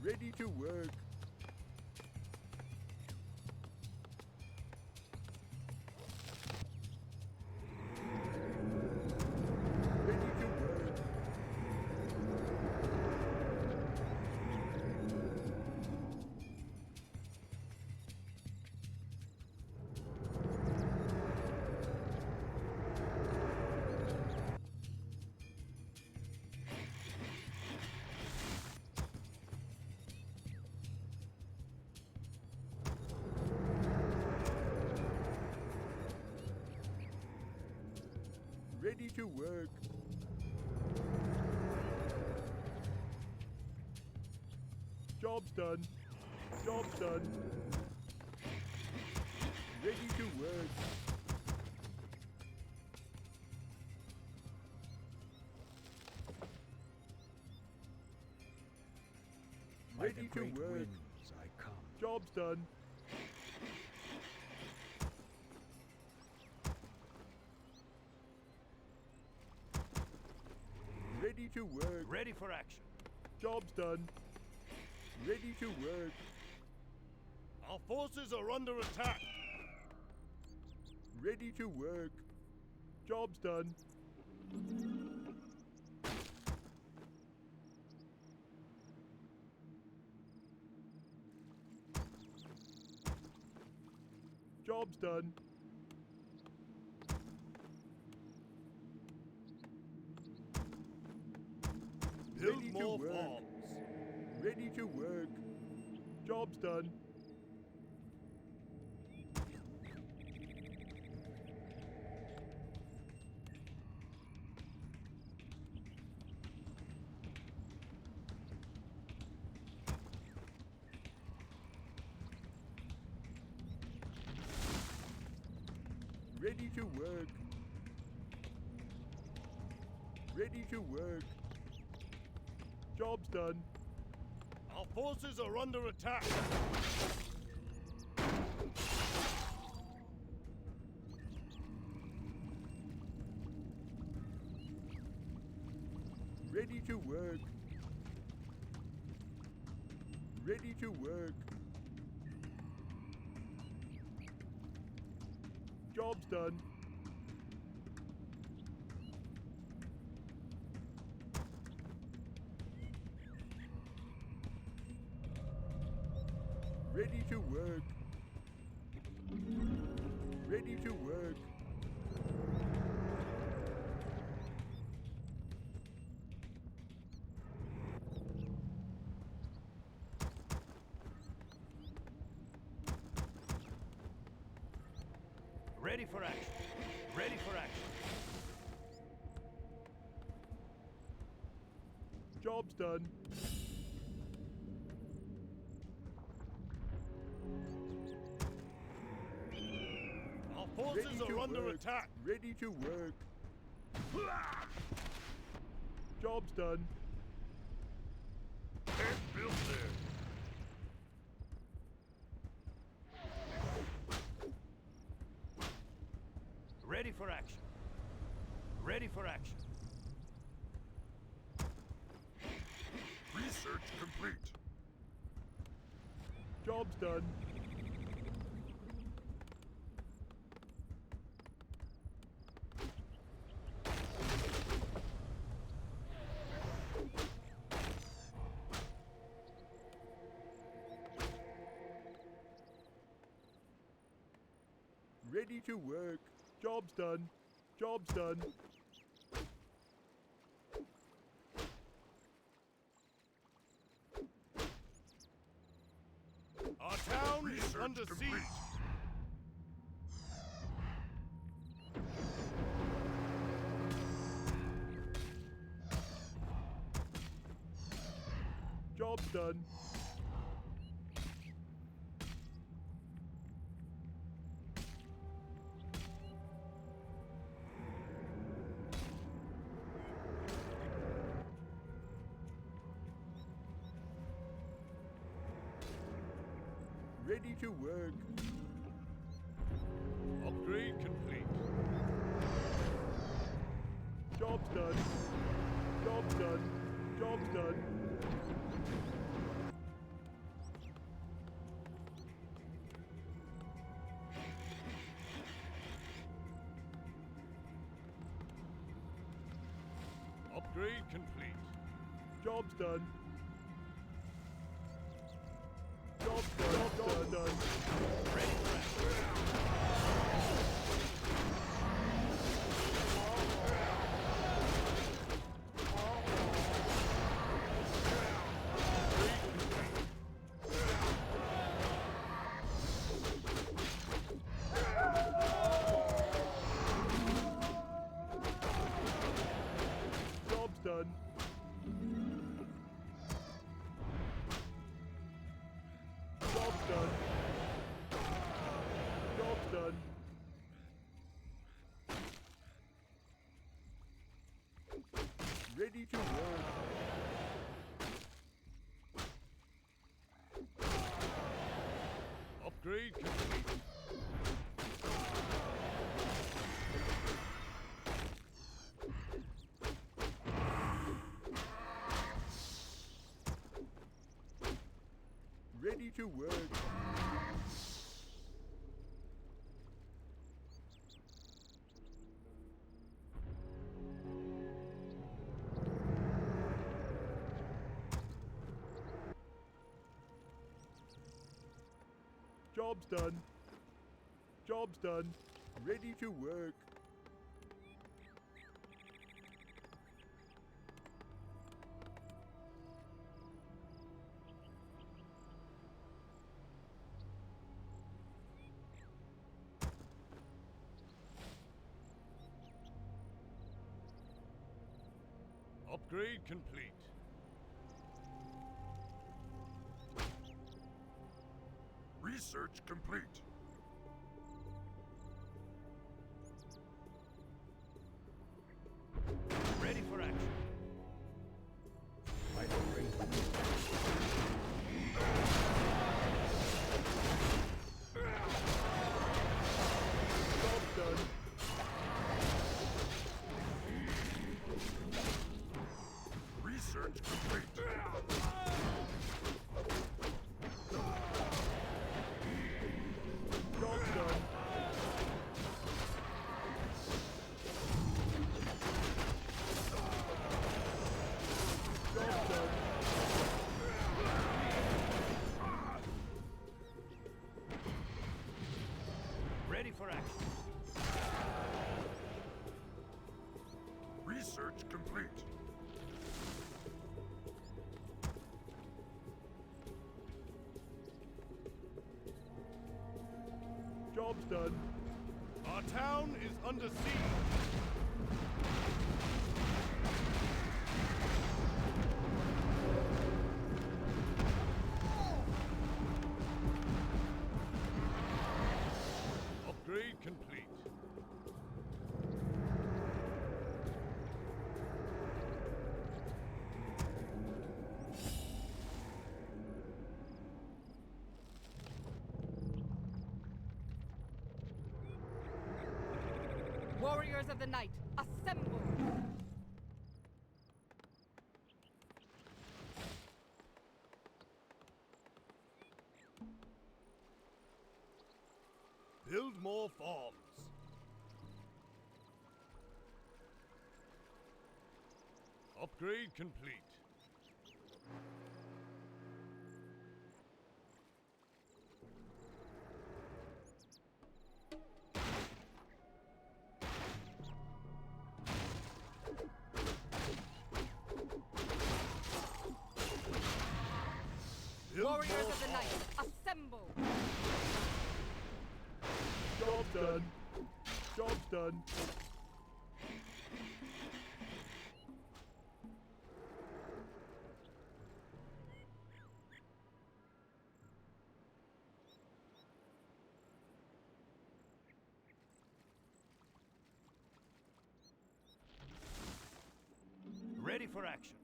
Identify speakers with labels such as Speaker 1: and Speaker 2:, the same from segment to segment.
Speaker 1: Ready to work. Ready to work. Ready to work. Job's done. Job's done. Ready to work. Ready to work.
Speaker 2: Winds I come.
Speaker 1: Job's done. Ready to work.
Speaker 3: Ready for action.
Speaker 1: Job's done. Ready to work.
Speaker 3: Our forces are under attack.
Speaker 1: Ready to work. Job's done. Job's done.
Speaker 3: Build
Speaker 1: Ready to
Speaker 3: more
Speaker 1: work.
Speaker 3: farms.
Speaker 1: Ready to work. Job's done. Ready to work. Ready to work. Job's done.
Speaker 3: Our forces are under attack.
Speaker 1: Ready to work. Ready to work. Job's done. Ready to work. Ready to work.
Speaker 3: Ready for action. Ready for action.
Speaker 1: Job's done.
Speaker 3: Our forces
Speaker 1: Ready
Speaker 3: are
Speaker 1: to
Speaker 3: under
Speaker 1: work.
Speaker 3: attack.
Speaker 1: Ready to work. Job's done.
Speaker 3: Can't build there. Ready for action. Ready for action.
Speaker 4: Research complete.
Speaker 1: Job's done. Ready to work. Job's done. Job's done.
Speaker 3: Our town is
Speaker 4: Research
Speaker 3: under
Speaker 4: complete.
Speaker 3: siege.
Speaker 1: Job's done. Ready to work.
Speaker 3: Upgrade complete.
Speaker 1: Job's done. Job's done. Job's done.
Speaker 3: Upgrade complete.
Speaker 1: Job's done. Job's done. Job's done.
Speaker 3: Ready for action.
Speaker 1: Job's done. Job's done. Job's done. Ready to work.
Speaker 3: Upgrade complete.
Speaker 1: Ready to work. Job's done. Job's done. Ready to work.
Speaker 3: Upgrade complete.
Speaker 2: Research complete.
Speaker 3: Ready for action.
Speaker 1: Job's done.
Speaker 2: Research complete.
Speaker 1: Job's done. Job's done.
Speaker 3: Ready for action.
Speaker 2: Research complete.
Speaker 1: Job's done.
Speaker 3: Our town is under siege. Upgrade complete.
Speaker 4: Warriors of the night, assemble!
Speaker 3: Build more farms. Upgrade complete. Build
Speaker 4: Warriors
Speaker 3: more
Speaker 4: of the night,
Speaker 3: farms.
Speaker 4: assemble!
Speaker 1: Job's done. Job's done.
Speaker 3: Ready for action.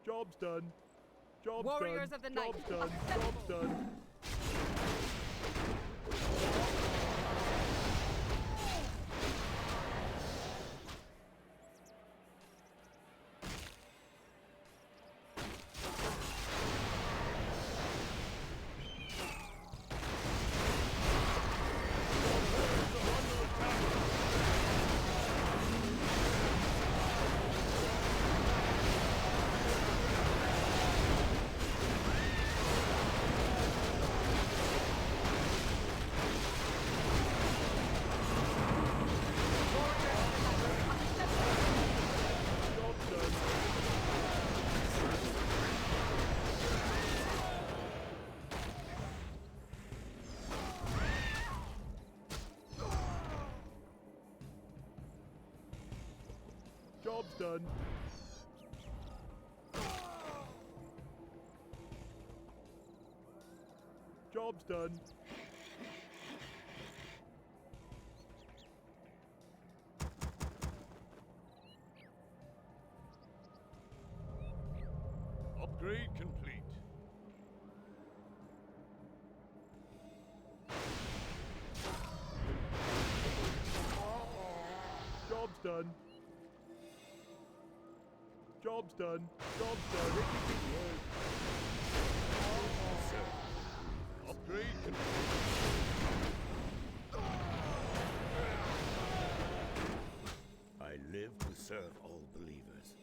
Speaker 1: Job's done. Job's
Speaker 4: Warriors
Speaker 1: done.
Speaker 4: of the night,
Speaker 1: Job's done.
Speaker 4: assemble.
Speaker 1: Job's done. Job's done. Job's done.
Speaker 3: Upgrade complete.
Speaker 1: Job's done. Job's done. Job's done. Ready to work.
Speaker 3: Upgrade complete.
Speaker 5: I live to serve all believers.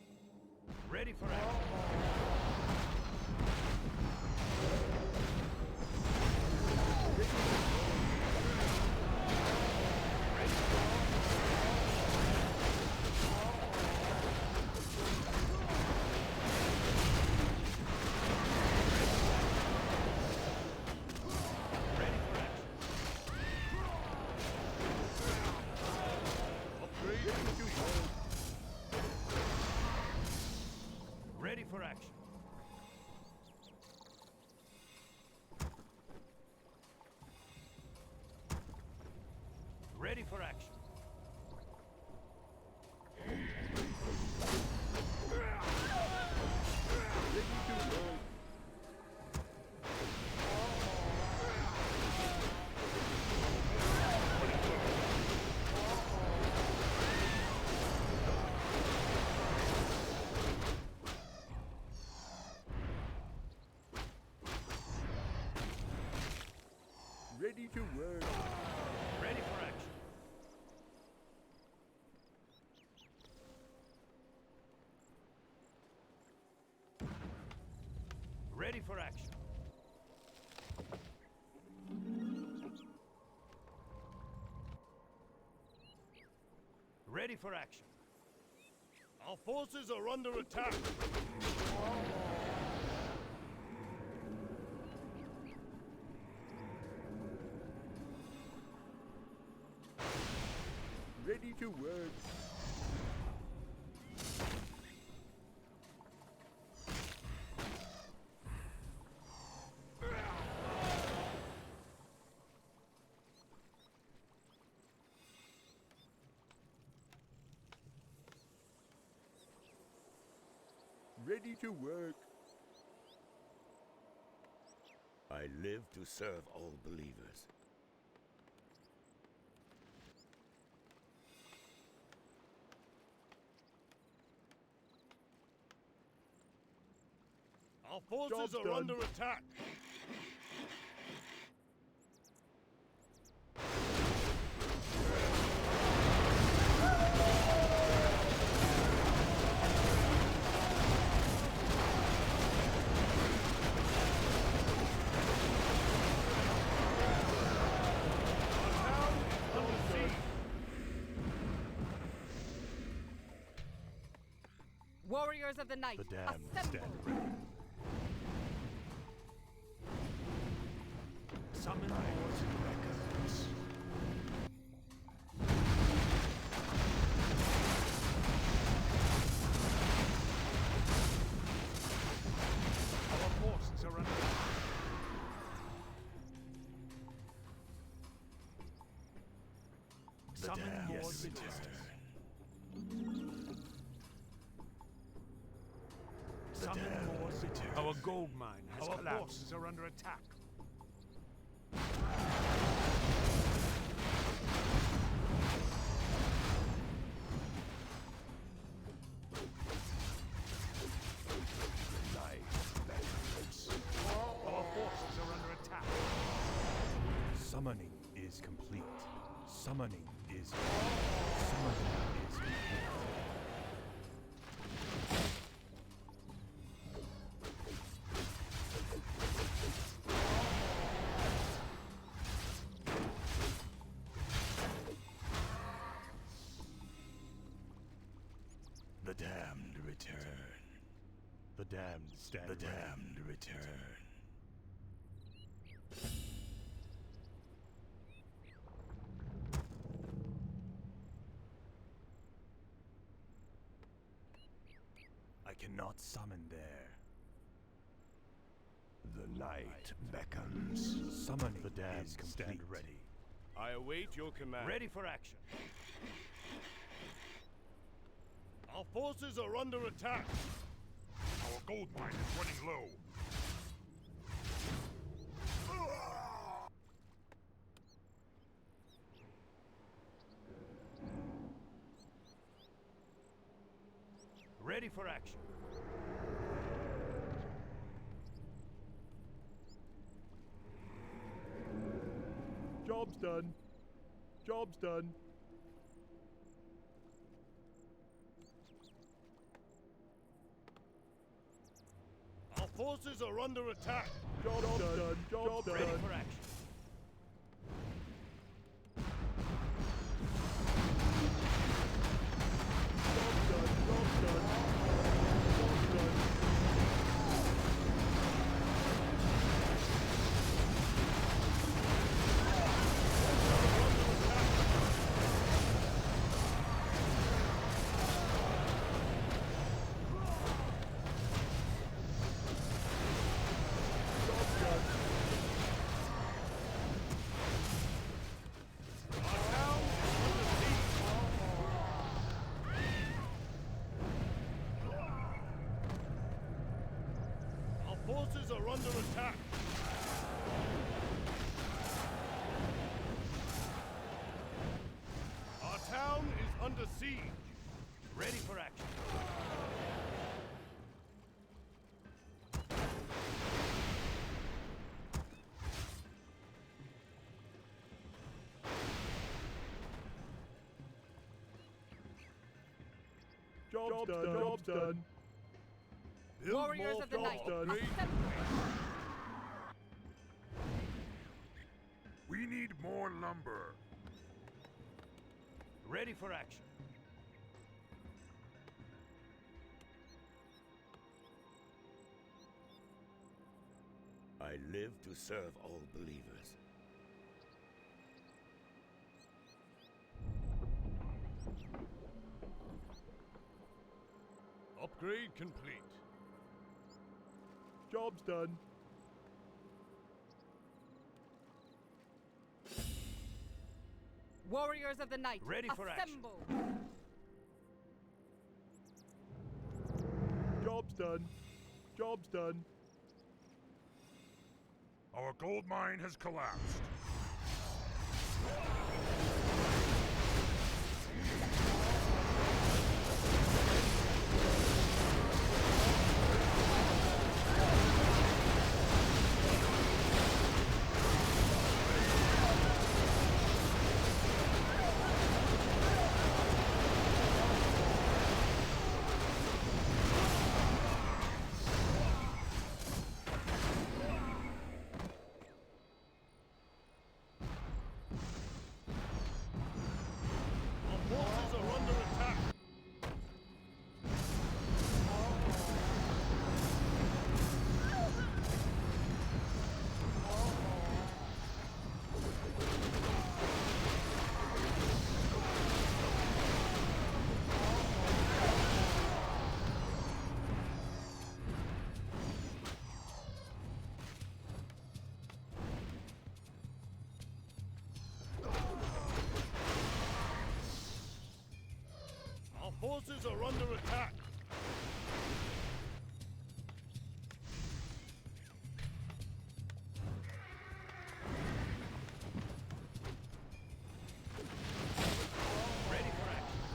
Speaker 3: Ready for action. Ready for action. Ready for action.
Speaker 1: Ready to work.
Speaker 3: Ready for action. Ready for action. Ready for action. Our forces are under attack.
Speaker 1: Ready to work. Ready to work.
Speaker 5: I live to serve all believers.
Speaker 3: Our forces
Speaker 1: Job's
Speaker 3: are
Speaker 1: done.
Speaker 3: under attack.
Speaker 4: Warriors of the night,
Speaker 1: The damned
Speaker 4: assemble!
Speaker 1: stand ready.
Speaker 3: Summon wars and records. Our forces are under attack. Summon
Speaker 5: damned
Speaker 3: wars and
Speaker 5: return.
Speaker 3: Summon
Speaker 5: damned
Speaker 3: wars and
Speaker 5: return.
Speaker 3: Our gold mine has collapsed. Our forces are under attack. Our forces are under attack.
Speaker 1: Summoning is complete. Summoning is complete. Summoning is complete.
Speaker 5: The damned return.
Speaker 1: The damned stand
Speaker 5: The
Speaker 1: ready.
Speaker 5: damned return.
Speaker 3: not summoned there.
Speaker 6: The night beckons.
Speaker 3: Summon the damned.
Speaker 6: Is
Speaker 3: Stand
Speaker 6: complete.
Speaker 3: ready.
Speaker 5: I await your command.
Speaker 3: Ready for action.
Speaker 5: Our forces are under attack.
Speaker 2: Our gold mine is running low.
Speaker 3: Ready for action.
Speaker 1: Job's done. Job's done.
Speaker 5: Our forces are under attack.
Speaker 1: Job's done. Job's done.
Speaker 3: Ready for action.
Speaker 1: Job's done. Job's done. Job's done.
Speaker 5: Our forces are under attack. Our town is under siege.
Speaker 3: Ready for action.
Speaker 1: Job's done. Job's done.
Speaker 5: Build
Speaker 4: Warriors
Speaker 5: more
Speaker 4: of the
Speaker 5: jobs.
Speaker 4: night,
Speaker 5: Upgrade.
Speaker 4: assemble!
Speaker 2: We need more lumber.
Speaker 3: Ready for action.
Speaker 5: I live to serve all believers. Upgrade complete.
Speaker 1: Job's done.
Speaker 4: Warriors of the night,
Speaker 3: Ready for action.
Speaker 4: assemble!
Speaker 1: Job's done. Job's done.
Speaker 2: Our gold mine has collapsed.
Speaker 5: Our forces are under attack. Our forces are under attack.
Speaker 3: Ready for action.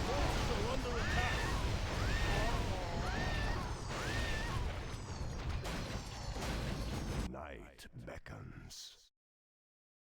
Speaker 5: Forces are under attack.
Speaker 6: Night beckons.